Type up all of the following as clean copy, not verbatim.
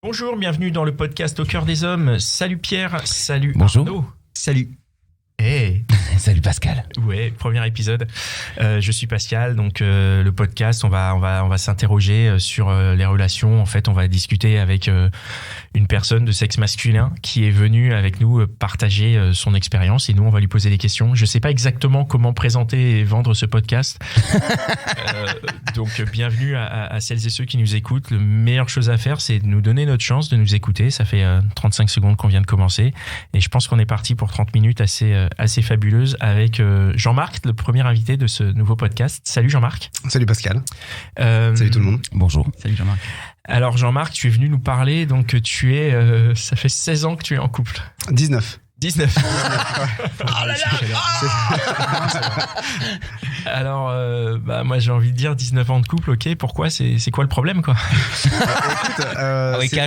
Bonjour, bienvenue dans le podcast Au cœur des hommes. Salut Pierre, salut Bonjour. Arnaud. Salut. Hey. Salut Pascal. Ouais, premier épisode. Je suis Pascal, donc le podcast, on va s'interroger sur les relations. En fait, on va discuter avec une personne de sexe masculin qui est venue avec nous partager son expérience et nous, on va lui poser des questions. Je sais pas exactement comment présenter et vendre ce podcast. Donc, bienvenue à celles et ceux qui nous écoutent. La meilleure chose à faire, c'est de nous donner notre chance de nous écouter. Ça fait 35 secondes qu'on vient de commencer et je pense qu'on est parti pour 30 minutes assez fabuleuse avec Jean-Marc, le premier invité de ce nouveau podcast. Salut Jean-Marc. Salut Pascal. Salut tout le monde. Bonjour. Salut Jean-Marc. Alors Jean-Marc, tu es venu nous parler, donc tu es, ça fait 16 ans que tu es en couple. 19. 19. Oh là là. Alors, moi j'ai envie de dire 19 ans de couple, ok, pourquoi c'est quoi le problème quoi? Écoute,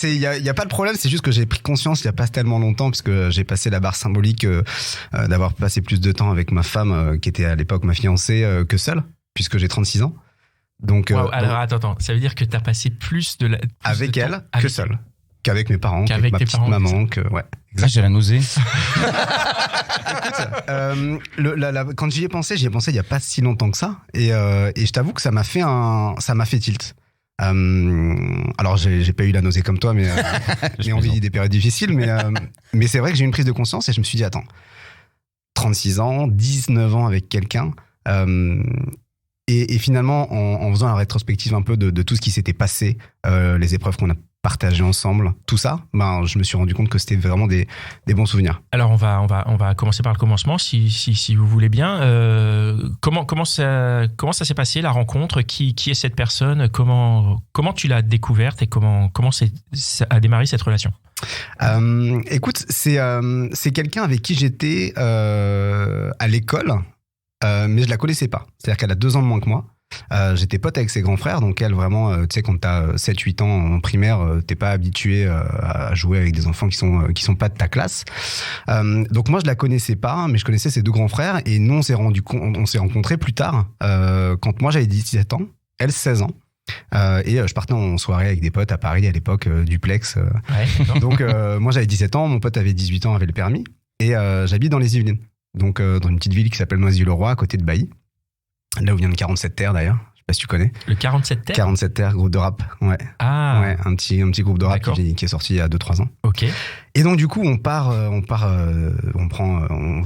il y a pas de problème, c'est juste que j'ai pris conscience il y a pas tellement longtemps, puisque j'ai passé la barre symbolique d'avoir passé plus de temps avec ma femme, qui était à l'époque ma fiancée, que seule, puisque j'ai 36 ans. Donc, alors attends, ça veut dire que t'as passé plus de elle avec que seule. Qu'avec mes parents, qu'avec ma tes petite parents, maman, ouais. Ça, j'ai la nausée. Écoute, quand j'y ai pensé il y a pas si longtemps que ça, et je t'avoue que ça m'a fait tilt. Alors j'ai pas eu la nausée comme toi, mais on vit des périodes difficiles, mais c'est vrai que j'ai eu une prise de conscience et je me suis dit attends, 36 ans, 19 ans avec quelqu'un, et finalement en faisant la rétrospective un peu de tout ce qui s'était passé, les épreuves qu'on a partagé ensemble, tout ça, je me suis rendu compte que c'était vraiment des bons souvenirs. Alors on va commencer par le commencement, si vous voulez bien. Comment ça s'est passé la rencontre? Qui est cette personne? Comment tu l'as découverte et comment ça a démarré cette relation? Écoute, c'est quelqu'un avec qui j'étais à l'école, mais je la connaissais pas. C'est-à-dire qu'elle a 2 ans de moins que moi. J'étais pote avec ses grands frères, donc elle vraiment, tu sais, quand t'as 7-8 ans en primaire, t'es pas habitué à jouer avec des enfants qui sont pas de ta classe. Donc moi je la connaissais pas, mais je connaissais ses 2 grands frères, et nous on s'est rencontrés plus tard, quand moi j'avais 17 ans, elle 16 ans. Et je partais en soirée avec des potes à Paris à l'époque, duplex. Ouais, donc moi j'avais 17 ans, mon pote avait 18 ans, avait le permis, et j'habite dans les Yvelines, donc dans une petite ville qui s'appelle Noisy-le-Roi, à côté de Bailly. Là où vient le 47 Terre d'ailleurs, je sais pas si tu connais. Le 47 Terre 47 Terre, groupe de rap, ouais. Ah. Ouais, un petit groupe de rap qui est sorti il y a 2-3 ans. Ok. Et donc du coup, on va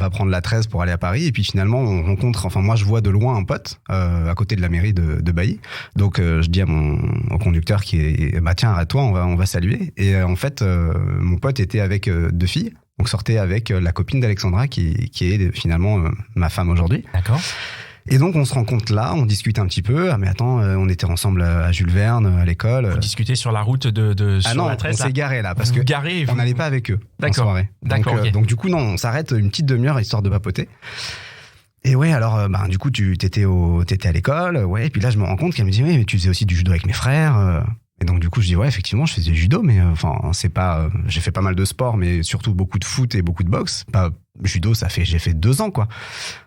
prendre la 13 pour aller à Paris, et puis finalement on rencontre, moi je vois de loin un pote à côté de la mairie de Bailly. Donc je dis au conducteur qui est tiens, arrête-toi, on va saluer. Et en fait mon pote était avec 2 filles. Donc sortait avec la copine d'Alexandra qui est finalement ma femme aujourd'hui. D'accord. Et donc on se rencontre là, on discute un petit peu. Ah mais attends, on était ensemble à Jules Verne à l'école. Vous discutez sur la route sur non, la 13, on s'est garé là parce que on n'allait pas avec eux. D'accord. En soirée. D'accord. Donc, Okay. Donc du coup non, on s'arrête une petite demi-heure histoire de papoter. Et ouais, alors du coup t'étais à l'école, ouais. Et puis là je me rends compte qu'elle me dit oui, mais tu faisais aussi du judo avec mes frères. Et donc du coup je dis ouais, effectivement je faisais du judo, mais c'est pas, j'ai fait pas mal de sport, mais surtout beaucoup de foot et beaucoup de boxe. Pas judo, j'ai fait 2 ans quoi.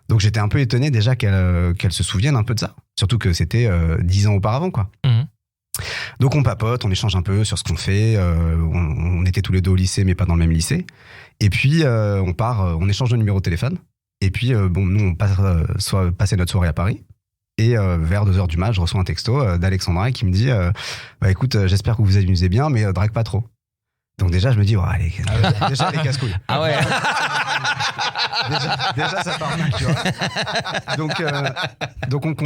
Donc j'étais un peu étonné déjà qu'elle se souvienne un peu de ça, surtout que c'était 10 ans auparavant quoi. Mmh. Donc on papote, on échange un peu sur ce qu'on fait. On était tous les 2 au lycée, mais pas dans le même lycée. Et puis on échange de numéro de téléphone. Et puis nous on passait notre soirée à Paris. Et vers 2h du mat, je reçois un texto d'Alexandra qui me dit écoute, j'espère que vous vous amusez bien, mais drague pas trop. Donc déjà, je me dis, allez, déjà les casse-couilles. Ah ouais. déjà ça part mal, tu vois. Donc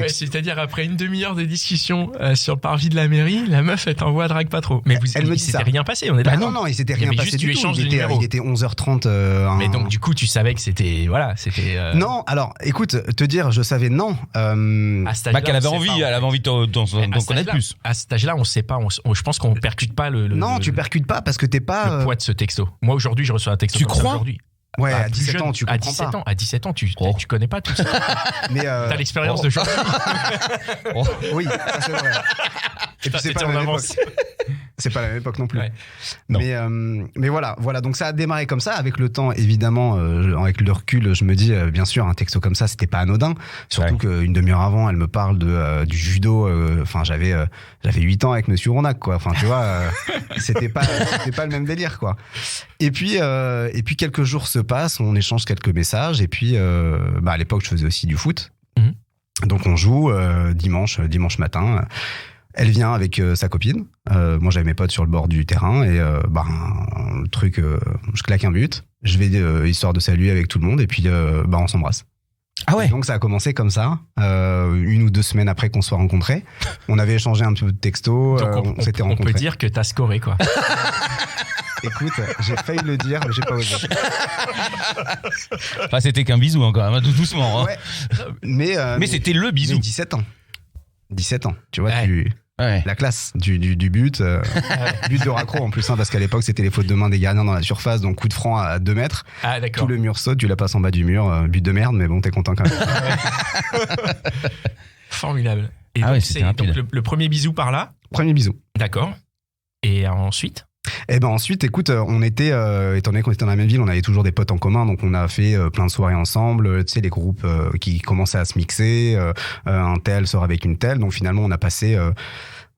c'est-à-dire après une demi-heure de discussion sur le parvis de la mairie, la meuf elle t'envoie drague pas trop. Mais il s'était rien passé, on est d'accord. Non, il s'était rien passé du tout. Il était 11h30. Mais donc du coup, tu savais que c'était Non, alors écoute, te dire, je savais non. Qu'elle avait envie, d'en connaître plus. À cet âge-là, on sait pas. Je pense qu'on percute pas Non, tu percutes pas parce que t'es pas. Le poids de ce texto. Moi aujourd'hui, je reçois un texto. Tu crois? Aujourd'hui. Ouais, à 17 ans, tu comprends pas. À 17 ans, tu connais pas tout ça. Mais t'as l'expérience de journée. Oui, ça c'est vrai. Et puis c'est pas en avance. C'est pas la même époque non plus. Ouais. Mais voilà. Donc ça a démarré comme ça. Avec le temps, évidemment, avec le recul, je me dis, bien sûr, un texto comme ça, c'était pas anodin. Surtout qu'une demi-heure avant, elle me parle du judo. Enfin, j'avais 8 ans avec Monsieur Rounac, quoi. Enfin, tu vois, c'était pas le même délire, quoi. Et puis quelques jours se passent, on échange quelques messages. Et puis, à l'époque, je faisais aussi du foot. Donc on joue dimanche matin. Elle vient avec sa copine. Moi, j'avais mes potes sur le bord du terrain et le truc, je claque un but. Je vais histoire de saluer avec tout le monde et puis on s'embrasse. Ah ouais. Et donc ça a commencé comme ça. 1 ou 2 semaines après qu'on soit rencontrés, on avait échangé un petit peu de texto. Donc on s'était rencontrés. On peut dire que t'as scoré, quoi. Écoute, j'ai failli le dire, mais j'ai pas osé. Enfin, c'était qu'un bisou encore, hein, tout doucement. Hein. Ouais. Mais c'était le bisou. 17 ans. 17 ans, tu vois, Ouais. la classe du but. But de raccro en plus, parce qu'à l'époque, c'était les fautes de main des gardiens dans la surface, donc coup de franc à 2 mètres. Ah, d'accord. Tout le mur saute, tu la passes en bas du mur. But de merde, mais bon, t'es content quand même. Formidable. Et Ah donc, ouais, c'était rapide. donc le premier bisou par là. Premier bisou. D'accord. Et ensuite? Et ensuite, écoute, on était, étant donné qu'on était dans la même ville, on avait toujours des potes en commun, donc on a fait plein de soirées ensemble, tu sais, les groupes qui commençaient à se mixer, un tel sort avec une telle, donc finalement on a passé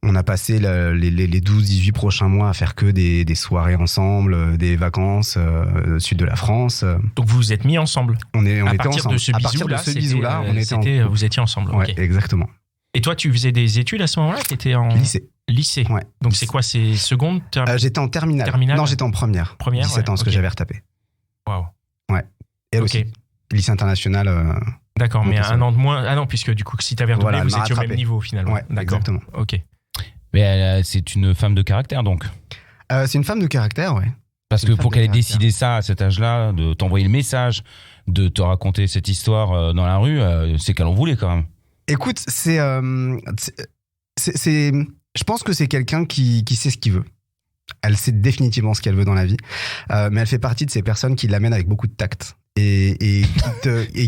les 12-18 prochains mois à faire que des soirées ensemble, des vacances sud de la France. Donc vous vous êtes mis ensemble. On était à partir ensemble. de ce À partir de ce bisou-là, on était en vous étiez ensemble. Ouais, ok. exactement. Et toi, tu faisais des études à ce moment-là? T'étais en Lycée. Ouais. Donc c'est quoi? C'est seconde? J'étais en terminale. Non, j'étais en première. 17 ans, parce que j'avais retapé. Waouh. Ouais. Et elle aussi. Lycée international. D'accord, mais un an de moins. Ah non, puisque du coup, si t'avais redoublé, vous étiez au même niveau finalement. Ouais, d'accord. Exactement. Ok. Mais c'est une femme de caractère, donc. C'est une femme de caractère, ouais. Parce que pour qu'elle ait décidé ça à cet âge-là, de t'envoyer le message, de te raconter cette histoire dans la rue, c'est qu'elle en voulait quand même. Écoute, je pense que c'est quelqu'un qui sait ce qu'il veut. Elle sait définitivement ce qu'elle veut dans la vie, mais elle fait partie de ces personnes qui l'amènent avec beaucoup de tact et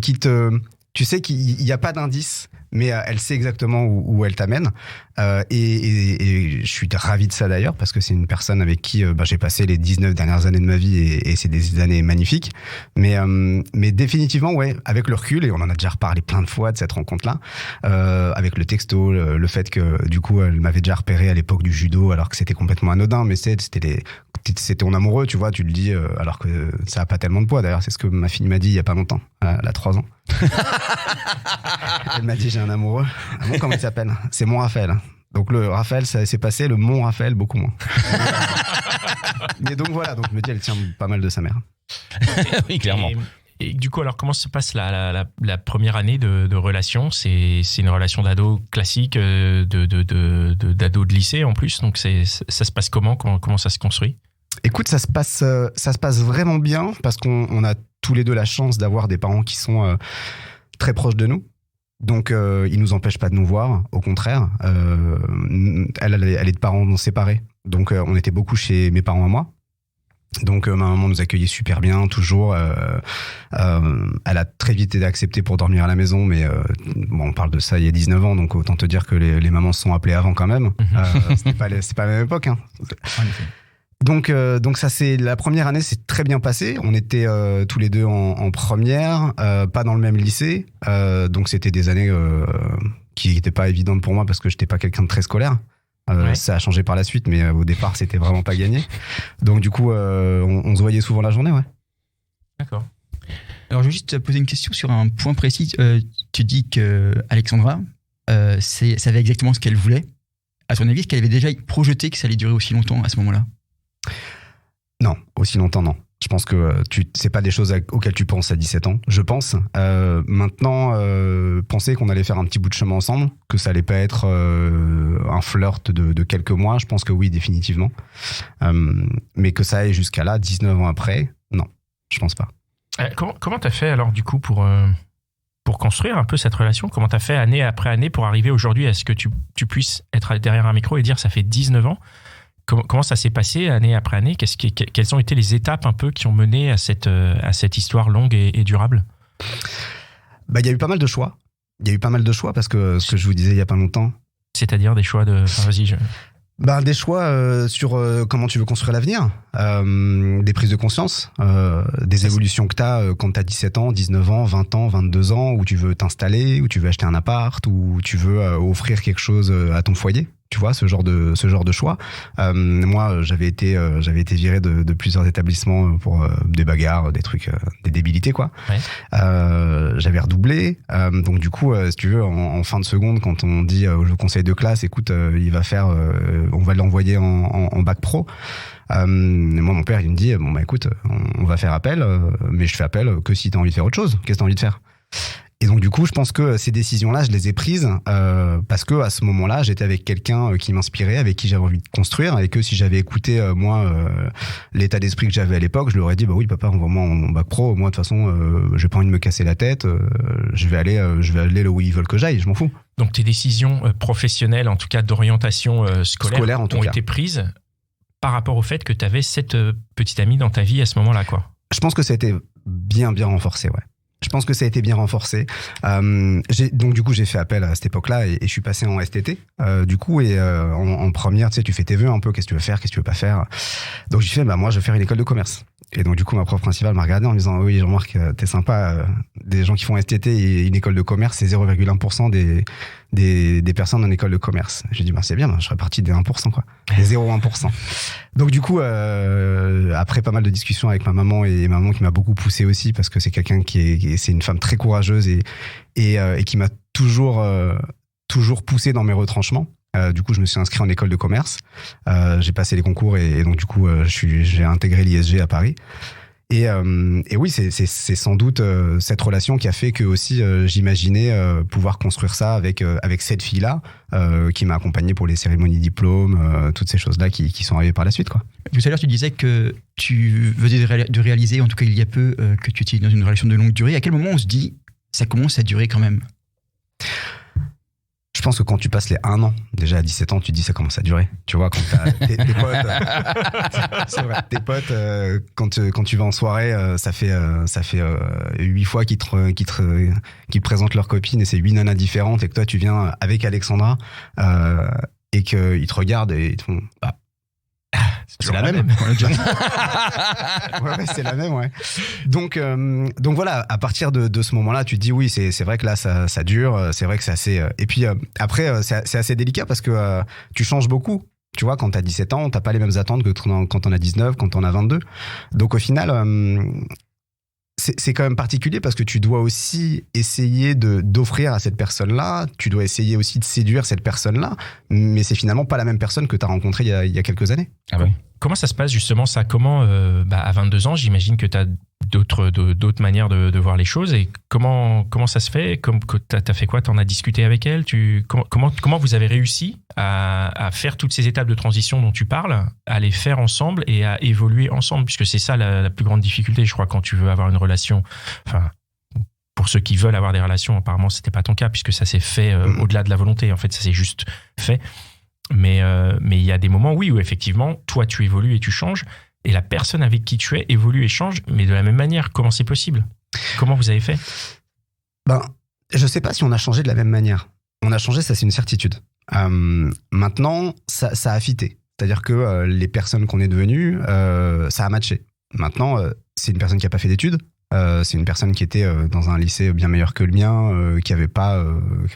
qui te, tu sais qu'il n'y a pas d'indice, mais elle sait exactement où elle t'amène. Et je suis ravi de ça d'ailleurs, parce que c'est une personne avec qui j'ai passé les 19 dernières années de ma vie et c'est des années magnifiques. Mais définitivement, ouais, avec le recul, et on en a déjà reparlé plein de fois de cette rencontre-là, avec le texto, le fait que du coup, elle m'avait déjà repéré à l'époque du judo, alors que c'était complètement anodin, mais c'était ton amoureux, tu vois, tu le dis, alors que ça n'a pas tellement de poids. D'ailleurs, c'est ce que ma fille m'a dit il n'y a pas longtemps, elle a 3 ans. Elle m'a dit, j'ai un amoureux. Ah bon, comment il s'appelle? C'est mon Raphaël. Donc le Raphaël, ça s'est passé, le Mont Raphaël, beaucoup moins. Mais donc voilà, donc je me dis, elle tient pas mal de sa mère. Oui, clairement. Et du coup, alors comment se passe la première année de relation? C'est une relation d'ado classique, d'ado de lycée en plus. Donc ça se passe comment ça se construit? Écoute, ça se passe vraiment bien, parce qu'on a tous les deux la chance d'avoir des parents qui sont très proches de nous. Donc, ils nous empêchent pas de nous voir, au contraire. Elle est de parents séparés. Donc, on était beaucoup chez mes parents à moi. Donc, ma maman nous accueillait super bien, toujours. Elle a très vite été acceptée pour dormir à la maison, mais on parle de ça il y a 19 ans, donc autant te dire que les mamans se sont appelées avant quand même. C'est pas la même époque, hein. Donc ça, c'est la première année, c'est très bien passé. On était tous les deux en première, pas dans le même lycée, donc c'était des années qui n'étaient pas évidentes pour moi parce que j'étais pas quelqu'un de très scolaire. Ouais. Ça a changé par la suite, mais au départ, c'était vraiment pas gagné. Donc du coup, on se voyait souvent la journée, ouais. D'accord. Alors je vais juste te poser une question sur un point précis. Tu dis que Alexandra savait exactement ce qu'elle voulait. À ton avis, est-ce qu'elle avait déjà projeté que ça allait durer aussi longtemps à ce moment-là? Non, aussi longtemps, non. Je pense que c'est pas des choses auxquelles tu penses à 17 ans, je pense. Maintenant, penser qu'on allait faire un petit bout de chemin ensemble, que ça allait pas être un flirt de quelques mois, je pense que oui, définitivement. Mais que ça aille jusqu'à là, 19 ans après, non, je pense pas. Comment t'as fait alors du coup pour construire un peu cette relation? Comment t'as fait année après année pour arriver aujourd'hui à ce que tu puisses être derrière un micro et dire ça fait 19 ans? Comment ça s'est passé année après année? Quelles ont été les étapes un peu qui ont mené à cette histoire longue et durable? Il y a eu pas mal de choix. Il y a eu pas mal de choix parce que ce que je vous disais il y a pas longtemps. C'est-à-dire des choix de... Enfin, vas-y, Des choix sur comment tu veux construire l'avenir, des prises de conscience, des évolutions que tu as quand tu as 17 ans, 19 ans, 20 ans, 22 ans, où tu veux t'installer, où tu veux acheter un appart, où tu veux offrir quelque chose à ton foyer. Tu vois, ce genre de choix. Moi, j'avais été viré de plusieurs établissements pour des bagarres, des trucs, des débilités, quoi. Ouais. J'avais redoublé. Donc, du coup, si tu veux, en fin de seconde, quand on dit au conseil de classe, écoute, il va faire, on va l'envoyer en bac pro. Moi, mon père, il me dit, écoute, on va faire appel, mais je fais appel que si t'as envie de faire autre chose. Qu'est-ce que t'as envie de faire? Et donc du coup, je pense que ces décisions-là, je les ai prises parce que à ce moment-là, j'étais avec quelqu'un qui m'inspirait, avec qui j'avais envie de construire, et que si j'avais écouté l'état d'esprit que j'avais à l'époque, je lui aurais dit oui papa, envoie-moi en bac pro. Moi de toute façon, j'ai pas envie de me casser la tête. Je vais aller là où ils veulent que j'aille. Je m'en fous. Donc tes décisions professionnelles, en tout cas d'orientation scolaire en tout ont cas été prises par rapport au fait que tu avais cette petite amie dans ta vie à ce moment-là, quoi. Je pense que ça a été bien renforcé, ouais. Je pense que ça a été bien renforcé. Donc du coup, j'ai fait appel à cette époque-là et je suis passé en STT. Du coup, en première, tu sais, tu fais tes vœux un peu, qu'est-ce que tu veux faire, qu'est-ce que tu veux pas faire. Donc j'ai fait, moi, je vais faire une école de commerce. Et donc du coup, ma prof principale m'a regardé en me disant, oui, Jean-Marc, t'es sympa. Des gens qui font STT et une école de commerce, c'est 0,1% des personnes en école de commerce. J'ai dit, c'est bien, je serais parti des 1%, quoi. Des 0,1%. Donc du coup, après pas mal de discussions avec ma maman, et maman qui m'a beaucoup poussé aussi, parce que c'est quelqu'un c'est une femme très courageuse et qui m'a toujours poussé dans mes retranchements. Du coup, je me suis inscrit en école de commerce. J'ai passé les concours et donc du coup, j'ai intégré l'ISG à Paris. Et oui, c'est sans doute cette relation qui a fait que aussi j'imaginais pouvoir construire ça avec cette fille-là qui m'a accompagné pour les cérémonies diplômes, toutes ces choses-là qui sont arrivées par la suite, quoi. Tout à l'heure, tu disais que tu venais de réaliser, en tout cas il y a peu, que tu étais dans une relation de longue durée. À quel moment on se dit ça commence à durer quand même? Je pense que quand tu passes les 1 an, déjà à 17 ans, tu te dis ça commence à durer. Tu vois, quand t'as tes potes, c'est vrai, tes potes, quand tu vas en soirée, ça fait 8 fois qu'ils te présentent leur copine et c'est 8 nanas différentes et que toi tu viens avec Alexandra et qu'ils te regardent et ils te font c'est la même. Ouais, c'est la même, ouais. Donc voilà, à partir de ce moment-là, tu te dis oui, c'est vrai que là ça dure, c'est vrai que c'est assez. Et puis après, c'est assez délicat parce que tu changes beaucoup. Tu vois, quand t'as 17 ans, t'as pas les mêmes attentes que quand t'en as 19, quand t'en as 22. Donc au final, c'est quand même particulier parce que tu dois aussi essayer d'offrir à cette personne-là, tu dois essayer aussi de séduire cette personne-là, mais c'est finalement pas la même personne que t'as rencontrée il y a quelques années. Ah ouais. Comment ça se passe justement ça? Comment, à 22 ans, j'imagine que tu as d'autres manières de voir les choses. Et comment ça se fait? T'as fait quoi? T'en as discuté avec elle? Comment vous avez réussi à faire toutes ces étapes de transition dont tu parles, à les faire ensemble et à évoluer ensemble? Puisque c'est ça la plus grande difficulté, je crois, quand tu veux avoir une relation. Enfin, pour ceux qui veulent avoir des relations, apparemment, c'était pas ton cas, puisque ça s'est fait au-delà de la volonté. En fait, ça s'est juste fait. Mais il y a des moments, oui, où effectivement, toi, tu évolues et tu changes, et la personne avec qui tu es évolue et change, mais de la même manière. Comment c'est possible? Comment vous avez fait? Je sais pas si on a changé de la même manière. On a changé, ça c'est une certitude. Maintenant, ça a fité. C'est-à-dire que les personnes qu'on est devenues, ça a matché. Maintenant, c'est une personne qui a pas fait d'études. C'est une personne qui était dans un lycée bien meilleur que le mien, qui avait pas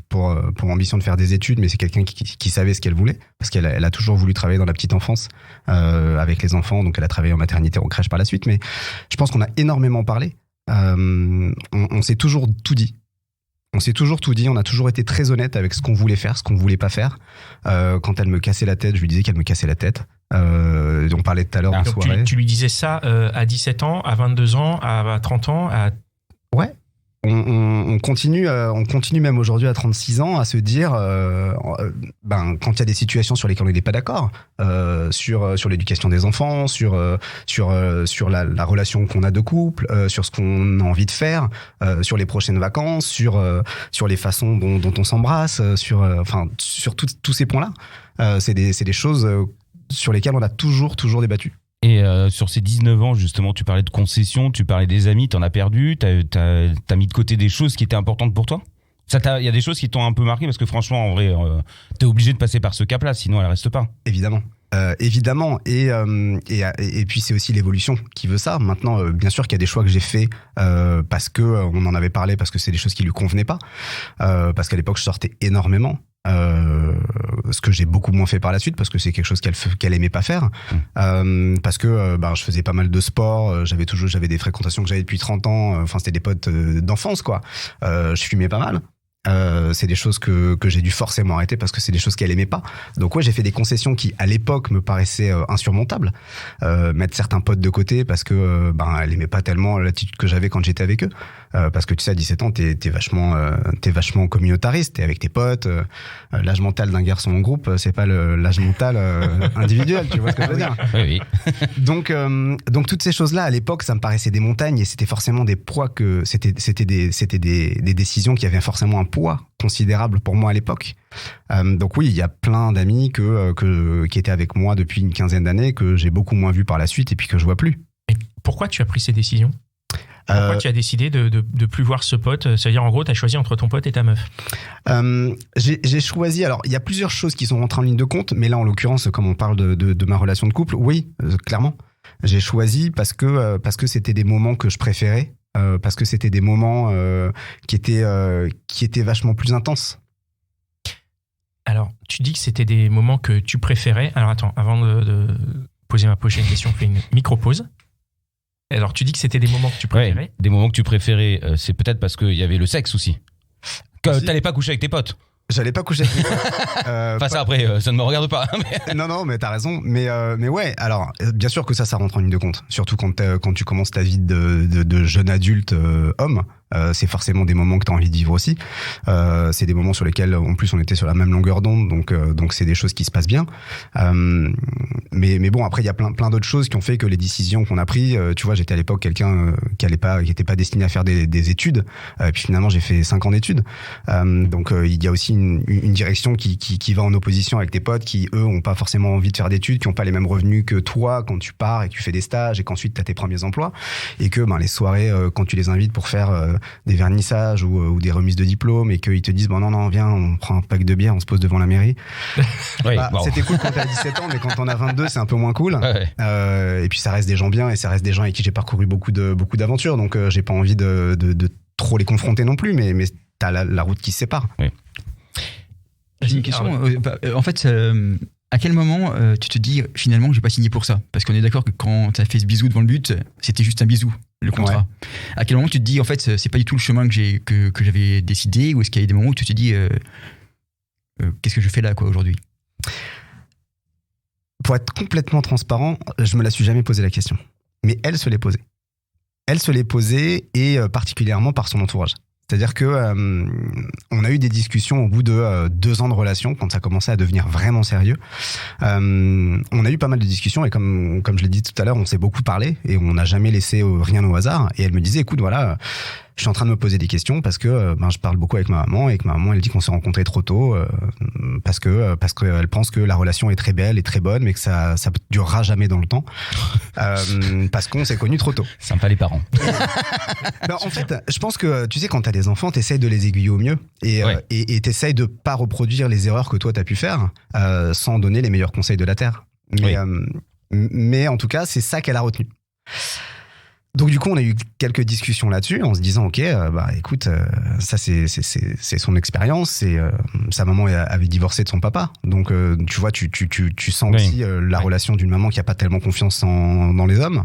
pour ambition de faire des études, mais c'est quelqu'un qui savait ce qu'elle voulait, parce qu'elle a toujours voulu travailler dans la petite enfance avec les enfants, donc elle a travaillé en maternité, en crèche par la suite. Mais je pense qu'on a énormément parlé. On s'est toujours tout dit. On a toujours été très honnête avec ce qu'on voulait faire, ce qu'on voulait pas faire. Quand elle me cassait la tête, je lui disais qu'elle me cassait la tête. On parlait tout à l'heure de soirée. Tu lui disais ça à 17 ans, à 22 ans, à 30 ans Ouais. On continue même aujourd'hui à 36 ans à se dire, quand il y a des situations sur lesquelles on n'est pas d'accord, sur l'éducation des enfants, sur la relation qu'on a de couple, sur ce qu'on a envie de faire, sur les prochaines vacances, sur les façons dont on s'embrasse, sur tous ces points-là, c'est des choses sur lesquelles on a toujours débattu. Et sur ces 19 ans, justement, tu parlais de concessions, tu parlais des amis, t'en as perdu, t'as mis de côté des choses qui étaient importantes pour toi? Il y a des choses qui t'ont un peu marqué parce que franchement, en vrai, t'es obligé de passer par ce cap-là, sinon elle reste pas. Évidemment. Évidemment, et puis c'est aussi l'évolution qui veut ça. Maintenant, bien sûr qu'il y a des choix que j'ai faits parce que on en avait parlé, parce que c'est des choses qui lui convenaient pas, parce qu'à l'époque je sortais énormément. Ce que j'ai beaucoup moins fait par la suite parce que c'est quelque chose qu'elle aimait pas faire, parce que je faisais pas mal de sport, j'avais des fréquentations que j'avais depuis 30 ans, enfin c'était des potes d'enfance quoi. Je fumais pas mal. C'est des choses que j'ai dû forcément arrêter parce que c'est des choses qu'elle aimait pas. Donc ouais, j'ai fait des concessions qui à l'époque me paraissaient insurmontables. Mettre certains potes de côté parce que elle aimait pas tellement l'attitude que j'avais quand j'étais avec eux. Parce que tu sais, à 17 ans, t'es vachement communautariste, t'es avec tes potes. L'âge mental d'un garçon en groupe, c'est pas l'âge mental individuel, tu vois ce que je veux dire. Oui. Donc toutes ces choses-là, à l'époque, ça me paraissait des montagnes et c'était forcément des poids que c'était des décisions qui avaient forcément un poids considérable pour moi à l'époque. Donc oui, il y a plein d'amis qui étaient avec moi depuis une quinzaine d'années que j'ai beaucoup moins vu par la suite et puis que je vois plus. Et pourquoi tu as pris ces décisions ? Pourquoi tu as décidé de plus voir ce pote ? C'est-à-dire, en gros, tu as choisi entre ton pote et ta meuf. J'ai choisi... Alors, il y a plusieurs choses qui sont rentrées en ligne de compte, mais là, en l'occurrence, comme on parle de ma relation de couple, oui, clairement. J'ai choisi parce que c'était des moments que je préférais, parce que c'était des moments qui étaient vachement plus intenses. Alors, tu dis que c'était des moments que tu préférais. Alors, attends, avant de poser ma prochaine question, on fait une micro-pause. Alors, tu dis que c'était des moments que tu préférais. Ouais, des moments que tu préférais, c'est peut-être parce qu'il y avait le sexe aussi. Que t'allais pas coucher avec tes potes. J'allais pas coucher avec mes potes. Enfin, ça après, ça ne me regarde pas. Non, mais t'as raison. Mais ouais, alors, bien sûr que ça rentre en ligne de compte. Surtout quand tu commences ta vie de jeune adulte homme. C'est forcément des moments que tu as envie de vivre aussi. C'est des moments sur lesquels, en plus, on était sur la même longueur d'onde, donc c'est des choses qui se passent bien. Mais bon, après, il y a plein d'autres choses qui ont fait que les décisions qu'on a prises, tu vois, j'étais à l'époque quelqu'un qui était pas destiné à faire des études, puis finalement, j'ai fait 5 ans d'études. Donc, il y a aussi une direction qui va en opposition avec tes potes qui, eux, ont pas forcément envie de faire d'études, qui ont pas les mêmes revenus que toi quand tu pars et que tu fais des stages et qu'ensuite tu as tes premiers emplois. Et que les soirées, quand tu les invites pour faire des vernissages ou des remises de diplômes et qu'ils te disent non, viens, on prend un pack de bière, on se pose devant la mairie. Oui, C'était cool quand t'as 17 ans, mais quand on a 22, c'est un peu moins cool. Ouais. Et puis ça reste des gens bien et ça reste des gens avec qui j'ai parcouru beaucoup d'aventures, donc j'ai pas envie de trop les confronter non plus, mais t'as la route qui se sépare. Oui. J'ai une question. En fait, à quel moment tu te dis finalement j'ai pas signé pour ça ? Parce qu'on est d'accord que quand t'as fait ce bisou devant le but, c'était juste un bisou, le contrat. Ouais. À quel moment tu te dis en fait c'est pas du tout le chemin que j'avais décidé, ou est-ce qu'il y a des moments où tu te dis qu'est-ce que je fais là quoi aujourd'hui ? Pour être complètement transparent, je me la suis jamais posé la question. Mais elle se l'est posée. Elle se l'est posée, et particulièrement par son entourage. C'est-à-dire que on a eu des discussions au bout de 2 ans de relation, quand ça commençait à devenir vraiment sérieux. On a eu pas mal de discussions, et comme je l'ai dit tout à l'heure, on s'est beaucoup parlé et on n'a jamais laissé rien au hasard. Et elle me disait, écoute, voilà, je suis en train de me poser des questions parce que je parle beaucoup avec ma maman, et que ma maman, elle dit qu'on s'est rencontrés trop tôt parce qu'elle pense que la relation est très belle et très bonne, mais que ça durera jamais dans le temps parce qu'on s'est connus trop tôt. Sympa les parents. En fait, je pense que tu sais, quand t'as des enfants, t'essayes de les aiguiller au mieux et t'essayes de pas reproduire les erreurs que toi t'as pu faire sans donner les meilleurs conseils de la terre. Mais en tout cas, c'est ça qu'elle a retenu. Donc du coup, on a eu quelques discussions là-dessus en se disant ok, écoute, ça c'est son expérience, et sa maman avait divorcé de son papa, donc tu vois, tu sens aussi la relation d'une maman qui a pas tellement confiance dans les hommes,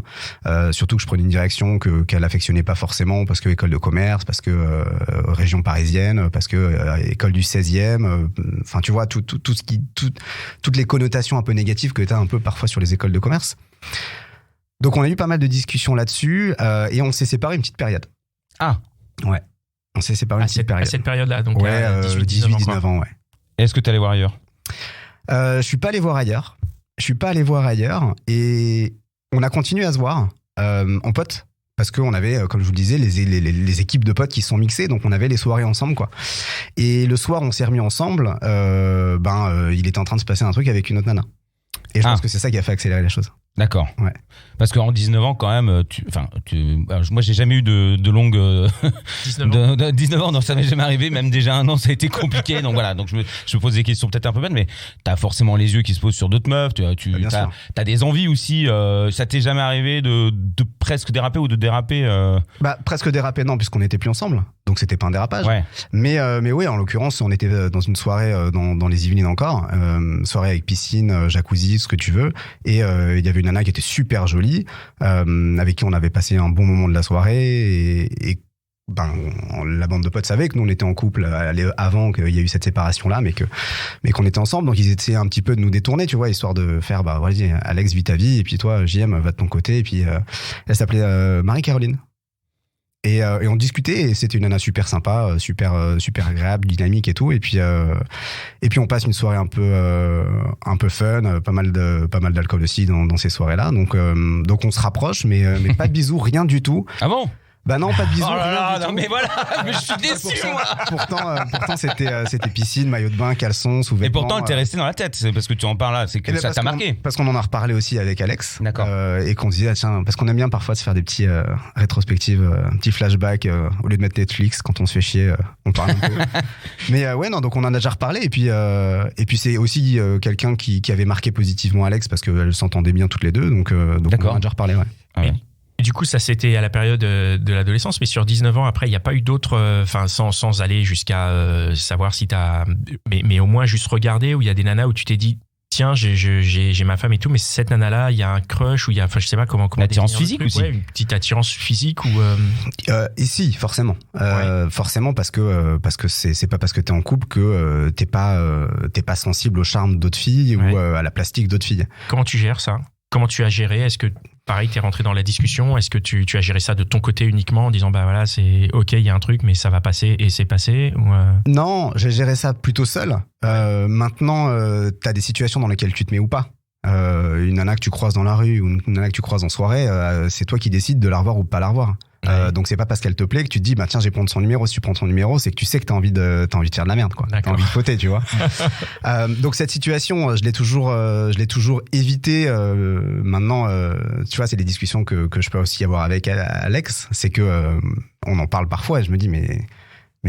surtout que je prenais une direction qu'elle affectionnait pas forcément, parce que école de commerce, parce que région parisienne, parce que école du 16e, enfin tu vois, toutes les connotations un peu négatives que t'as un peu parfois sur les écoles de commerce. Donc on a eu pas mal de discussions là-dessus, et on s'est séparés une petite période. Ah ouais, on s'est séparés une petite période. À cette période-là, donc ouais, 18-19 ans, ouais. Est-ce que tu allé voir ailleurs ? Je suis pas allé voir ailleurs, et on a continué à se voir en potes, parce qu'on avait, comme je vous le disais, les équipes de potes qui se sont mixées, donc on avait les soirées ensemble, quoi. Et le soir, on s'est remis ensemble, il était en train de se passer un truc avec une autre nana. Et je pense que c'est ça qui a fait accélérer les choses. D'accord. Ouais. Parce qu'en 19 ans, quand même, moi, j'ai jamais eu de longue. 19 ans. 19 ans, non, ça m'est jamais arrivé. Même déjà un an, ça a été compliqué. Donc voilà, donc je me pose des questions peut-être un peu bêtes, mais t'as forcément les yeux qui se posent sur d'autres meufs. T'as des envies aussi. Ça t'est jamais arrivé de presque déraper ou de déraper Presque déraper, non, puisqu'on n'était plus ensemble. Donc c'était pas un dérapage. Ouais. Mais oui, en l'occurrence, on était dans une soirée dans les Yvelines encore. Soirée avec piscine, jacuzzi, ce que tu veux. Et il y avait une nana qui était super jolie, avec qui on avait passé un bon moment de la soirée. Et la bande de potes savait que nous on était en couple avant qu'il y ait eu cette séparation-là, mais qu'on était ensemble. Donc ils essayaient un petit peu de nous détourner, tu vois, histoire de faire, vas-y, Alex, vis ta vie. Et puis toi, JM, va de ton côté. Et puis elle s'appelait Marie-Caroline. Et on discutait et c'était une nana super sympa, super agréable, dynamique et tout. Et puis on passe une soirée un peu fun, pas mal d'alcool aussi dans ces soirées-là. Donc on se rapproche, mais pas de bisous, rien du tout. Ah bon? Bah non, pas de bisous. Oh là là, non tout. mais voilà, mais je suis déçu moi. Pourtant c'était piscine, maillot de bain, caleçon, sous-vêtements. Et pourtant, elle t'est restée dans la tête, c'est parce que tu en parles là, c'est que ça t'a marqué. Parce qu'on en a reparlé aussi avec Alex. D'accord. Et qu'on se disait, tiens, parce qu'on aime bien parfois se faire des petits rétrospectives, un petit flashback, au lieu de mettre Netflix, quand on se fait chier, on parle un peu. Mais ouais, non, donc on en a déjà reparlé. Et puis c'est aussi quelqu'un qui avait marqué positivement Alex, parce qu'elles s'entendaient bien toutes les deux. Donc on en a déjà reparlé, ouais. Ah ouais. Et du coup, ça c'était à la période de l'adolescence, mais sur 19 ans après, il n'y a pas eu d'autres, sans aller jusqu'à savoir si t'as, mais au moins juste regarder, où il y a des nanas où tu t'es dit, tiens, j'ai ma femme et tout, mais cette nana-là, il y a un crush, ou il y a, je sais pas comment l'attirance physique aussi. Ouais, une petite attirance physique ou. Et si, forcément. Forcément, parce que c'est pas parce que t'es en couple que t'es pas sensible au charme d'autres filles ou à la plastique d'autres filles. Comment tu gères ça? Comment tu as géré? Est-ce que, pareil, t'es rentré dans la discussion? Est-ce que tu as géré ça de ton côté uniquement en disant, voilà, c'est ok, il y a un truc, mais ça va passer et c'est passé ou Non, j'ai géré ça plutôt seul. Maintenant, t'as des situations dans lesquelles tu te mets ou pas. Une nana que tu croises dans la rue ou une nana que tu croises en soirée, c'est toi qui décides de la revoir ou de pas la revoir. Donc c'est pas parce qu'elle te plaît que tu te dis tiens, je vais prendre son numéro. Si tu prends son numéro, c'est que tu sais que t'as envie de faire de la merde, quoi. T'as envie de fauter, tu vois. Donc cette situation, je l'ai toujours évité. Maintenant, tu vois, c'est des discussions que je peux aussi avoir avec Alex. C'est que on en parle parfois et je me dis mais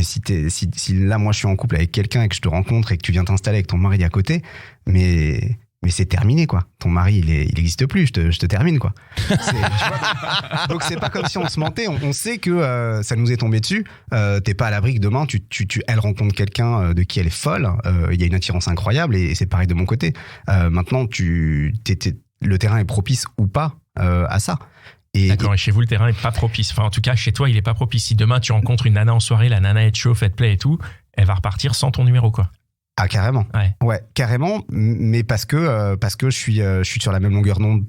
si là moi je suis en couple avec quelqu'un et que je te rencontre et que tu viens t'installer avec ton mari à côté, mais c'est terminé, quoi. Ton mari, il existe plus. Je te termine, quoi. Tu vois, donc c'est pas comme si on se mentait. On sait que ça nous est tombé dessus. T'es pas à l'abri que demain, elle rencontre quelqu'un de qui elle est folle. Il y a une attirance incroyable et c'est pareil de mon côté. Maintenant, le terrain est propice ou pas à ça. D'accord, et chez vous, le terrain est pas propice. Enfin, en tout cas, chez toi, il est pas propice. Si demain, tu rencontres une nana en soirée, la nana est chauffe, elle te plaît et tout, elle va repartir sans ton numéro, quoi. Ah, carrément. Ouais, carrément, mais parce que je suis sur la même longueur d'onde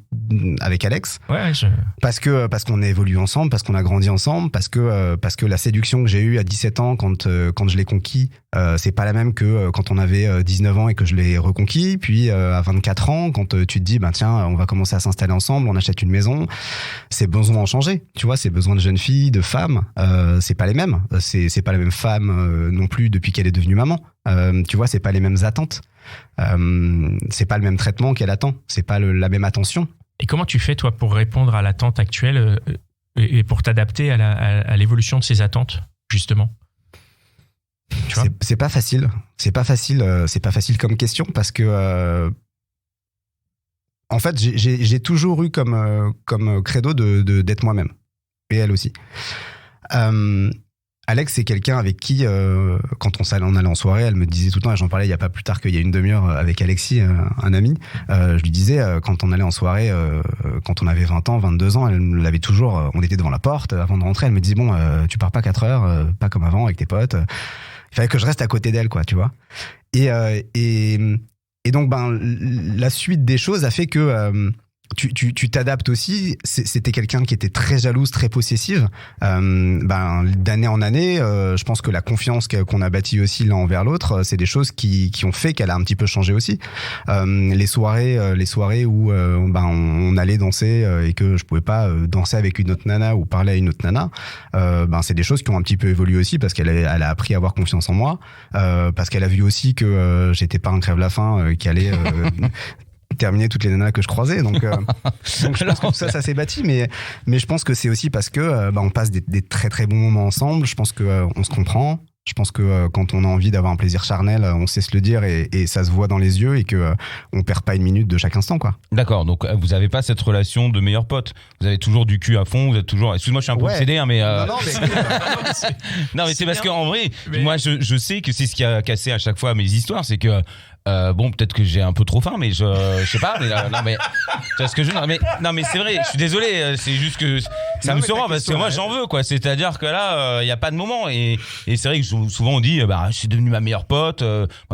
avec Alex. Ouais, parce qu'on a évolué ensemble, parce qu'on a grandi ensemble, parce que la séduction que j'ai eue à 17 ans quand je l'ai conquis, c'est pas la même que quand on avait 19 ans et que je l'ai reconquis. Puis à 24 ans, quand tu te dis tiens, on va commencer à s'installer ensemble, on achète une maison, ces besoins ont changé. Tu vois, ces besoins de jeune fille, de femme, c'est pas les mêmes. C'est pas la même femme non plus depuis qu'elle est devenue maman. Tu vois, c'est pas les mêmes attentes. C'est pas le même traitement qu'elle attend. C'est pas la même attention. Et comment tu fais, toi, pour répondre à l'attente actuelle et pour t'adapter à l'évolution de ces attentes, justement? Tu vois, c'est pas facile. C'est pas facile comme question parce que en fait, j'ai toujours eu comme credo d'être moi-même. Et elle aussi. Alex, c'est quelqu'un avec qui, quand on allait en soirée, elle me disait tout le temps, et j'en parlais il n'y a pas plus tard qu'il y a une demi-heure avec Alexis, un ami, je lui disais, quand on allait en soirée, quand on avait 20 ans, 22 ans, elle l'avait toujours, on était devant la porte, avant de rentrer, elle me disait, bon, tu pars pas 4 heures, pas comme avant avec tes potes, il fallait que je reste à côté d'elle, quoi, tu vois. Et donc, la suite des choses a fait que... Tu t'adaptes aussi. C'était quelqu'un qui était très jalouse, très possessive. D'année en année, je pense que la confiance qu'on a bâtie aussi l'un envers l'autre, c'est des choses qui ont fait qu'elle a un petit peu changé aussi. Les soirées où on allait danser et que je pouvais pas danser avec une autre nana ou parler à une autre nana, c'est des choses qui ont un petit peu évolué aussi parce qu'elle a appris à avoir confiance en moi, parce qu'elle a vu aussi que j'étais pas un crève-la-faim qui allait terminais toutes les nanas que je croisais. Donc je pense que tout ça s'est bâti. Mais je pense que c'est aussi parce que on passe des très très bons moments ensemble. Je pense que on se comprend. Je pense que quand on a envie d'avoir un plaisir charnel, on sait se le dire et ça se voit dans les yeux et que on perd pas une minute de chaque instant, quoi. D'accord, donc vous avez pas cette relation de meilleur pote. Vous avez toujours du cul à fond, vous êtes toujours. Excuse-moi, je suis un peu obsédé, hein, mais. Non, mais c'est parce qu'en vrai, moi, je sais que c'est ce qui a cassé à chaque fois mes histoires, c'est que. Bon, peut-être que j'ai un peu trop faim, mais je sais pas. Mais non, mais tu vois ce que je veux dire. Non, mais c'est vrai. Je suis désolé. C'est juste que ça me surprend parce que moi j'en veux, quoi. C'est-à-dire que là, il y a pas de moment. Et c'est vrai que souvent on dit, je suis devenu ma meilleure pote.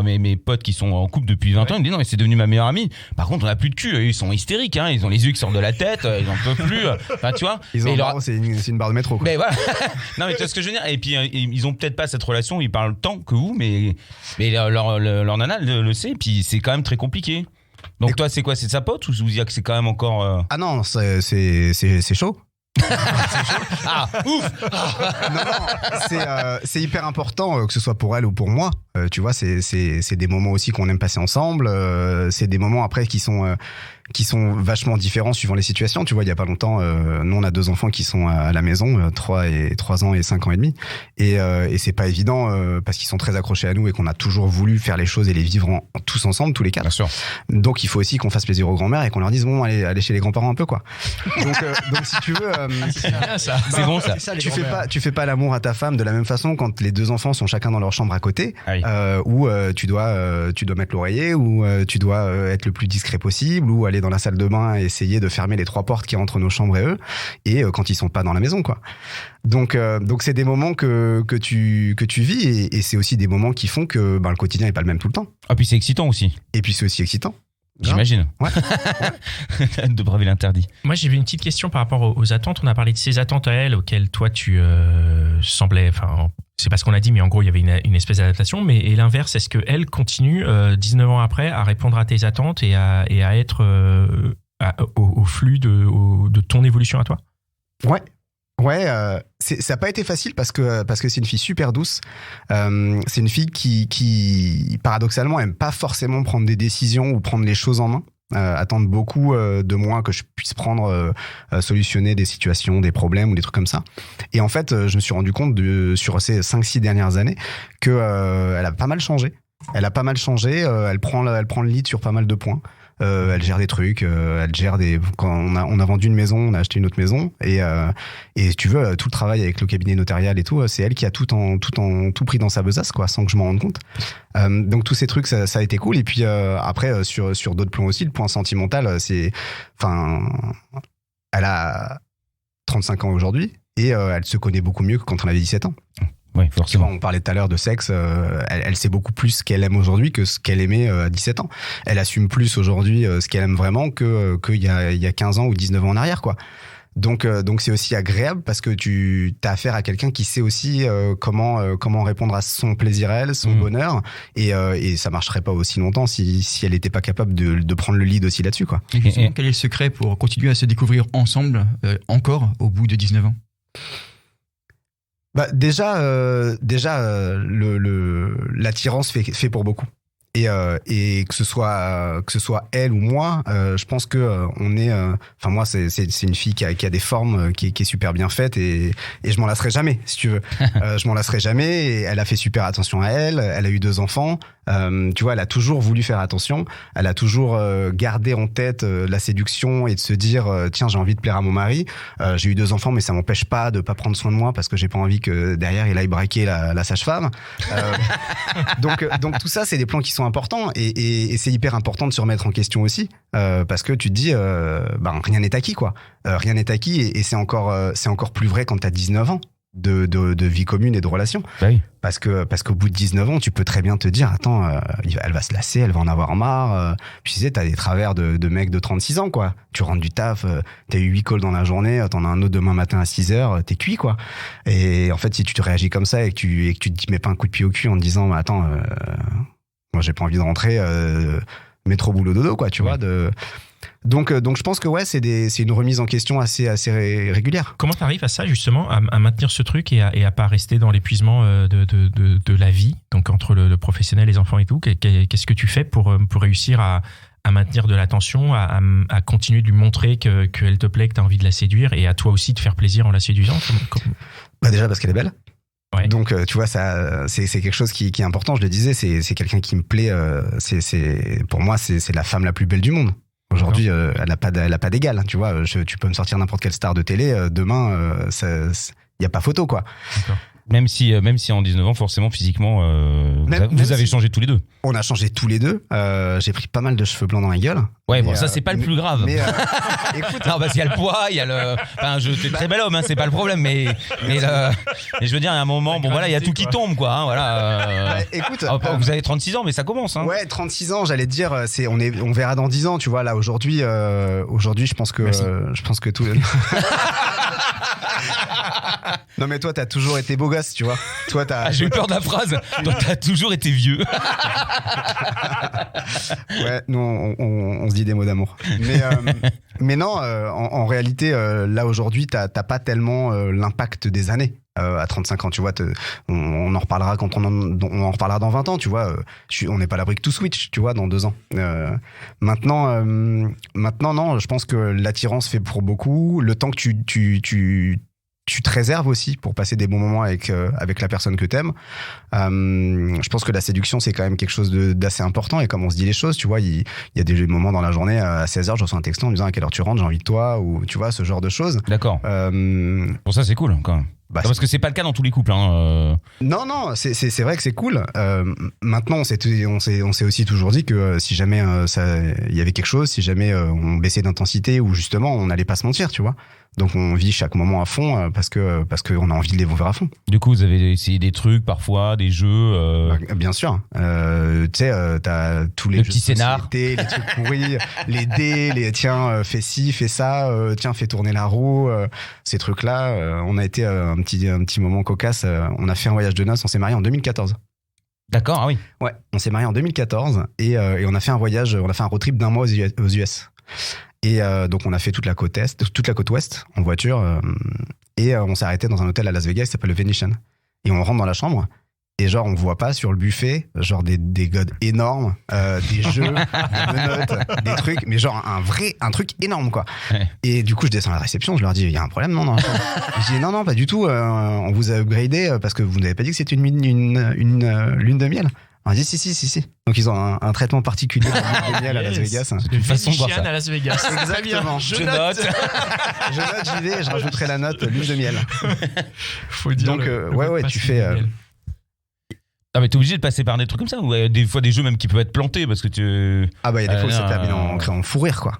Mes potes qui sont en couple depuis 20 ans, ils me disent non, mais c'est devenu ma meilleure amie. Par contre, on a plus de cul. Ils sont hystériques. Hein. Ils ont les yeux qui sortent de la tête. Ils en peuvent plus. Enfin, tu vois. C'est une barre de métro, quoi. Mais voilà. Non, mais tu vois ce que je veux dire. Et puis ils ont peut-être pas cette relation. Ils parlent tant que vous, mais leur nana le sait. Et puis c'est quand même très compliqué. Donc toi, c'est quoi? C'est de sa pote ou vous dites que c'est quand même encore Ah non, c'est chaud. Ah, ouf. Non, c'est hyper important que ce soit pour elle ou pour moi. Tu vois, c'est des moments aussi qu'on aime passer ensemble. C'est des moments après qui sont vachement différents suivant les situations. Tu vois, il y a pas longtemps, nous on a 2 enfants qui sont à la maison, 3 ans et 5 ans et demi, et c'est pas évident parce qu'ils sont très accrochés à nous et qu'on a toujours voulu faire les choses et les vivre tous ensemble, tous les 4. Bien sûr. Donc il faut aussi qu'on fasse plaisir aux grands-mères et qu'on leur dise bon, allez chez les grands-parents un peu, quoi. Donc si tu veux, c'est bien ça. C'est bon ça. Tu fais pas l'amour à ta femme de la même façon quand les 2 enfants sont chacun dans leur chambre à côté, où tu dois mettre l'oreiller, où tu dois être le plus discret possible, ou aller dans la salle de bain et essayer de fermer les 3 portes qui entrent nos chambres et eux, et quand ils sont pas dans la maison, quoi. Donc c'est des moments que tu vis et c'est aussi des moments qui font que le quotidien est pas le même tout le temps. Ah, puis c'est excitant aussi. Et puis c'est aussi excitant. J'imagine. Ouais. De braver l'interdit. Moi, j'avais une petite question par rapport aux attentes. On a parlé de ces attentes à elle auxquelles toi tu semblais. Enfin, c'est pas ce qu'on a dit, mais en gros, il y avait une espèce d'adaptation. Mais et l'inverse, est-ce qu'elle continue 19 ans après à répondre à tes attentes et à être au flux de ton évolution à toi? Ouais, ça n'a pas été facile parce que c'est une fille super douce. C'est une fille qui paradoxalement aime pas forcément prendre des décisions ou prendre les choses en main. Attendre beaucoup de moi que je puisse solutionner des situations, des problèmes ou des trucs comme ça. Et en fait, je me suis rendu compte sur ces 5-6 dernières années que elle a pas mal changé. Elle prend le lead sur pas mal de points. Elle gère des trucs, elle gère quand on a vendu une maison, on a acheté une autre maison, et si tu veux, tout le travail avec le cabinet notarial et tout, c'est elle qui a tout pris dans sa besace, quoi, sans que je m'en rende compte. Donc tous ces trucs, ça a été cool. Et puis après, sur d'autres plans aussi, le point sentimental, elle a 35 ans aujourd'hui et elle se connaît beaucoup mieux que quand on avait 17 ans. Oui, forcément. Tu vois, on parlait tout à l'heure de sexe. Elle sait beaucoup plus ce qu'elle aime aujourd'hui que ce qu'elle aimait à 17 ans. Elle assume plus aujourd'hui ce qu'elle aime vraiment qu'il y a 15 ans ou 19 ans en arrière, quoi. Donc c'est aussi agréable parce que tu as affaire à quelqu'un qui sait aussi comment répondre à son plaisir à elle, son bonheur, et ça marcherait pas aussi longtemps si elle n'était pas capable de prendre le lead aussi là-dessus, quoi. Et justement, quel est le secret pour continuer à se découvrir ensemble encore au bout de 19 ans? Déjà, l'attirance fait pour beaucoup. Et que ce soit elle ou moi, je pense que on est. Enfin moi, c'est une fille qui a des formes qui est super bien faite et je m'en lasserai jamais, si tu veux. Je m'en lasserai jamais. Et elle a fait super attention à elle. Elle a eu 2 enfants. Tu vois, elle a toujours voulu faire attention. Elle a toujours gardé en tête la séduction et de se dire tiens, j'ai envie de plaire à mon mari. J'ai eu 2 enfants, mais ça m'empêche pas de pas prendre soin de moi parce que j'ai pas envie que derrière il aille braquer la sage-femme. Donc tout ça, c'est des plans qui sont importants et c'est hyper important de se remettre en question aussi parce que tu te dis rien n'est acquis, quoi. Rien n'est acquis et c'est encore plus vrai quand t'as 19 ans de vie commune et de relations. Oui. Parce qu'au bout de 19 ans, tu peux très bien te dire attends, elle va se lasser, elle va en avoir marre. Puis tu sais, t'as des travers de mecs de 36 ans, quoi. Tu rentres du taf, t'as eu 8 calls dans la journée, t'en as un autre demain matin à 6h, t'es cuit, quoi. Et en fait, si tu te réagis comme ça et que tu te mets pas un coup de pied au cul en te disant attends, moi j'ai pas envie de rentrer, métro boulot dodo, quoi, tu vois. Donc je pense que ouais, c'est une remise en question assez régulière. Comment t'arrives à ça justement, à maintenir ce truc et à pas rester dans l'épuisement de la vie, donc entre le professionnel, les enfants et tout? Qu'est-ce que tu fais pour réussir à à maintenir de l'attention, à continuer de lui montrer qu'elle te plaît, que tu as envie de la séduire, et à toi aussi de faire plaisir en la séduisant Bah déjà parce qu'elle est belle. Ouais. Donc, tu vois, ça, c'est quelque chose qui est important. Je le disais, c'est quelqu'un qui me plaît. Pour moi, c'est la femme la plus belle du monde. Aujourd'hui, elle n'a pas d'égal. Tu vois, tu peux me sortir n'importe quelle star de télé. Demain, il n'y a pas photo, quoi. D'accord. Même si en 19 ans, forcément, physiquement, vous avez changé tous les deux. On a changé tous les deux. J'ai pris pas mal de cheveux blancs dans la gueule. Ouais, bon, ça, c'est pas le plus grave. Mais écoute, non, parce qu'il y a le poids, il y a le. Enfin, t'es très bel homme, hein, c'est pas le problème, mais je veux dire, à un moment, bon, voilà, il y a tout qui tombe, quoi. Hein, voilà. Écoute, vous avez 36 ans, mais ça commence. Hein. Ouais, 36 ans, j'allais te dire, on verra dans 10 ans, tu vois. Là, aujourd'hui, je pense que tout. Non, mais toi, t'as toujours été beau gosse, tu vois. Toi, j'ai eu peur de la phrase. Toi, t'as toujours été vieux. Ouais, nous, on se dit des mots d'amour. Mais non, en réalité, là, aujourd'hui, t'as pas tellement l'impact des années. À 35 ans, tu vois, on en reparlera quand on en reparlera dans 20 ans, tu vois. On n'est pas à l'abri que tout switch, tu vois, dans 2 ans. Maintenant, non, je pense que l'attirance fait pour beaucoup. Le temps que tu te réserves aussi pour passer des bons moments avec la personne que t'aimes. Je pense que la séduction, c'est quand même quelque chose d'assez important. Et comme on se dit les choses, tu vois, il y a des moments dans la journée, à 16h, je reçois un texto en me disant à quelle heure tu rentres, j'ai envie de toi, ou tu vois, ce genre de choses. D'accord. Pour ça, c'est cool, quand même. Bah, parce que c'est pas le cas dans tous les couples. Hein. Non, c'est vrai que c'est cool. Maintenant, on s'est aussi toujours dit que si jamais il y avait quelque chose, si jamais on baissait d'intensité ou justement on n'allait pas se mentir, tu vois. Donc on vit chaque moment à fond parce qu'on a envie de les voir à fond. Du coup, vous avez essayé des trucs parfois, des jeux. Bien sûr. Tu sais, t'as tous les petits scénars, les trucs pourris, les dés, tiens, fais ci, fais ça, tiens, fais tourner la roue, ces trucs-là. On a été un petit moment cocasse. On a fait un voyage de noces. On s'est mariés en 2014. D'accord, ah oui. Ouais, on s'est mariés en 2014 et on a fait un voyage, on a fait un road trip d'1 mois aux US. Et donc on a fait toute la côte ouest en voiture et on s'est arrêté dans un hôtel à Las Vegas qui s'appelle le Venetian. Et on rentre dans la chambre et genre on voit pas sur le buffet genre des godes énormes, des jeux, des menottes, des trucs, mais genre un truc énorme quoi. Ouais. Et du coup je descends à la réception, je leur dis il y a un problème non je dis non pas du tout, on vous a upgradé parce que vous n'avez pas dit que c'était une lune de miel. On dit si. Donc ils ont un traitement particulier de lune de miel à Las Vegas. C'est une façon de voir ça. À Las Vegas. Exactement. Je note. J'y vais et je rajouterai la note lune de miel. Faut dire. Donc ouais, tu fais. Ah mais t'es obligé de passer par des trucs comme ça ou des fois des jeux même qui peuvent être plantés parce que tu. Ah bah il y a des fois où ça termine en fou rire quoi.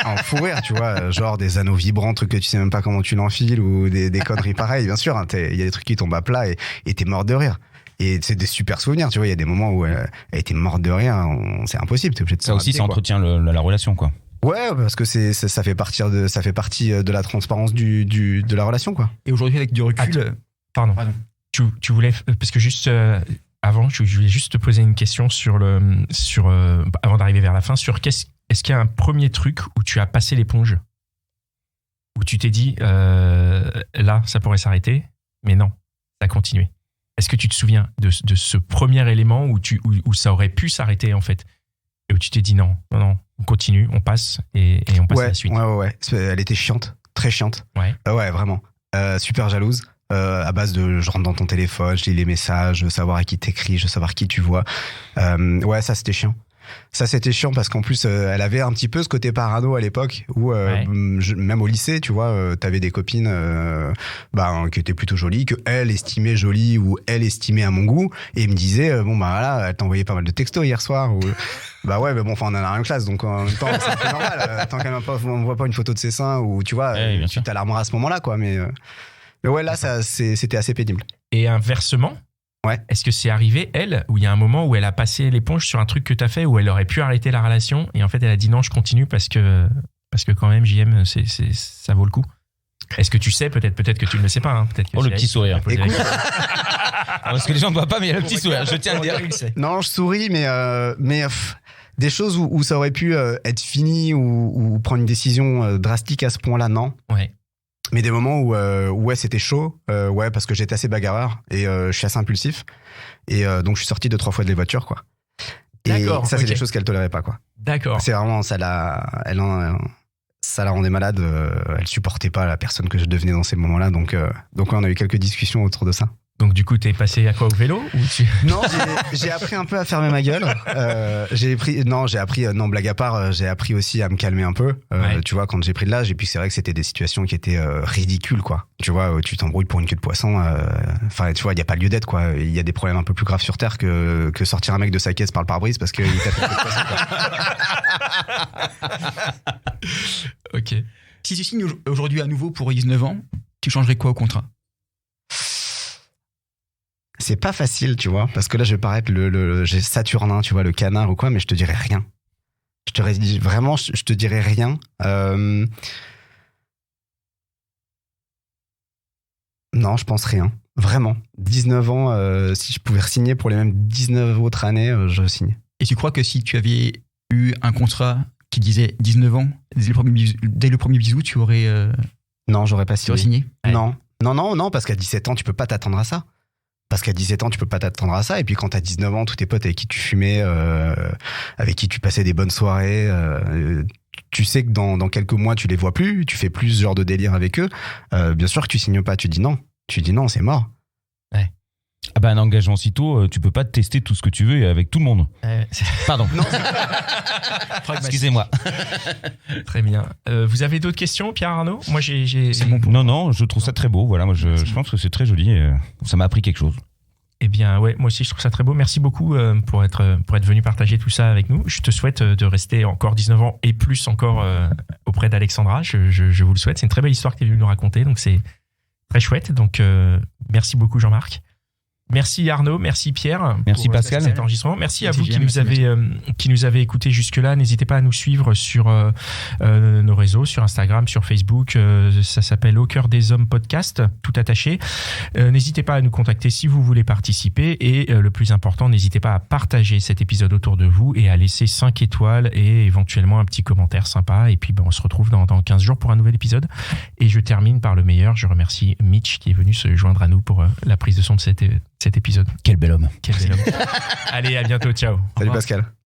En fou rire, tu vois, genre des anneaux vibrants, trucs que tu sais même pas comment tu l'enfiles ou des conneries pareilles. Bien sûr, il y a des trucs qui tombent à plat et t'es mort de rire. Et c'est des super souvenirs, tu vois. Il y a des moments où elle était morte de rire, c'est impossible, t'es obligé de ça aussi, ça entretient la relation, quoi. Ouais, parce que ça fait partie de la transparence de la relation, quoi. Et aujourd'hui, avec du recul. Pardon. Tu voulais. Parce que juste. Avant, je voulais juste te poser une question avant d'arriver vers la fin, sur est-ce qu'il y a un premier truc où tu as passé l'éponge, où tu t'es dit là, ça pourrait s'arrêter, mais non, ça a continué. Est-ce que tu te souviens de ce premier élément où ça aurait pu s'arrêter en fait, et où tu t'es dit non, on continue, on passe et on passe à la suite. Ouais. Elle était chiante, très chiante. Ouais. Ouais, vraiment. Super jalouse. À base de je rentre dans ton téléphone, je lis les messages, je veux savoir à qui t'écris, je veux savoir qui tu vois. Ouais, ça c'était chiant. Ça c'était chiant parce qu'en plus elle avait un petit peu ce côté parano à l'époque où même au lycée, tu vois, t'avais des copines qui étaient plutôt jolies, que elle estimait jolies ou elle estimait à mon goût, et me disait bon bah voilà, elle t'envoyait pas mal de textos hier soir ou bah ouais, mais bon, enfin on en a rien de classe, donc en même temps c'est un peu normal. Tant qu'elle ne voit pas une photo de ses seins ou tu vois, tu t'alarmeras à ce moment-là quoi, mais ouais, là, c'était assez pénible. Et inversement, est-ce que c'est arrivé, elle, où il y a un moment où elle a passé l'éponge sur un truc que t'as fait, où elle aurait pu arrêter la relation, et en fait, elle a dit non, je continue parce que quand même, JM, ça vaut le coup. Est-ce que tu sais, peut-être que tu ne le sais pas, hein, peut-être que le petit sourire. Écoute, parce que les gens ne voient pas, mais il y a le petit sourire, je tiens à le dire. Non, je souris, mais des choses où ça aurait pu être fini ou prendre une décision drastique à ce point-là, non. Ouais. Mais des moments où c'était chaud, parce que j'étais assez bagarreur et je suis assez impulsif. Et donc je suis sorti 2-3 fois de les voitures, quoi. Et D'accord, ça, c'est ok. des choses qu'elle tolérait pas, quoi. D'accord. C'est vraiment, ça la rendait malade. Elle supportait pas la personne que je devenais dans ces moments-là. Donc ouais, on a eu quelques discussions autour de ça. Donc du coup, t'es passé à quoi, au vélo ou Non, j'ai appris un peu à fermer ma gueule. Non, blague à part, j'ai appris aussi à me calmer un peu. Ouais. Tu vois, quand j'ai pris de l'âge, et puis c'est vrai que c'était des situations qui étaient ridicules, quoi. Tu vois, tu t'embrouilles pour une queue de poisson. Enfin, tu vois, il y a pas lieu d'être, quoi. Il y a des problèmes un peu plus graves sur terre que sortir un mec de sa caisse par le pare-brise parce qu'il t'a fait une queue de poisson, quoi. Ok. Si tu signes aujourd'hui à nouveau pour 19 ans, tu changerais quoi au contrat? C'est pas facile, tu vois, parce que là, je vais paraître j'ai Saturnin, tu vois, le canard ou quoi, mais je te dirais rien. Je te dirais rien. Non, je pense rien. Vraiment. 19 ans, si je pouvais re-signer pour les mêmes 19 autres années, je signe. Et tu crois que si tu avais eu un contrat qui disait 19 ans, dès le premier bisou, tu aurais Non, j'aurais pas signé. signé? Ouais. Non, parce qu'à 17 ans, tu peux pas t'attendre à ça. Et puis quand t'as 19 ans, tous tes potes avec qui tu fumais, avec qui tu passais des bonnes soirées, tu sais que dans quelques mois, tu les vois plus, tu fais plus ce genre de délire avec eux. Bien sûr que tu signes pas, tu dis non, c'est mort. Ah bah un engagement si tôt, tu peux pas tester tout ce que tu veux avec tout le monde. Pardon. Non, Excusez-moi. Très bien. Vous avez d'autres questions, Pierre Arnaud? Moi, j'ai... C'est bon pour Non, je trouve ça très beau. Voilà, moi je pense que c'est très joli. Et ça m'a appris quelque chose. Eh bien, ouais, moi aussi, je trouve ça très beau. Merci beaucoup pour être venu partager tout ça avec nous. Je te souhaite de rester encore 19 ans et plus encore auprès d'Alexandra. Je vous le souhaite. C'est une très belle histoire que tu es venu nous raconter. Donc, c'est très chouette. Donc, merci beaucoup, Jean-Marc. Merci Arnaud, merci Pierre. Merci pour Pascal. cet enregistrement. Merci à Merci vous qui Guillaume, nous avez écoutés jusque-là. N'hésitez pas à nous suivre sur nos réseaux, sur Instagram, sur Facebook. Ça s'appelle Au cœur des hommes podcast, tout attaché. N'hésitez pas à nous contacter si vous voulez participer. Et le plus important, n'hésitez pas à partager cet épisode autour de vous et à laisser 5 étoiles et éventuellement un petit commentaire sympa. Et puis on se retrouve dans 15 jours pour un nouvel épisode. Et je termine par le meilleur. Je remercie Mitch qui est venu se joindre à nous pour la prise de son de cet épisode. Quel bel homme. Quel bel homme. Allez, à bientôt. Ciao. Salut Pascal.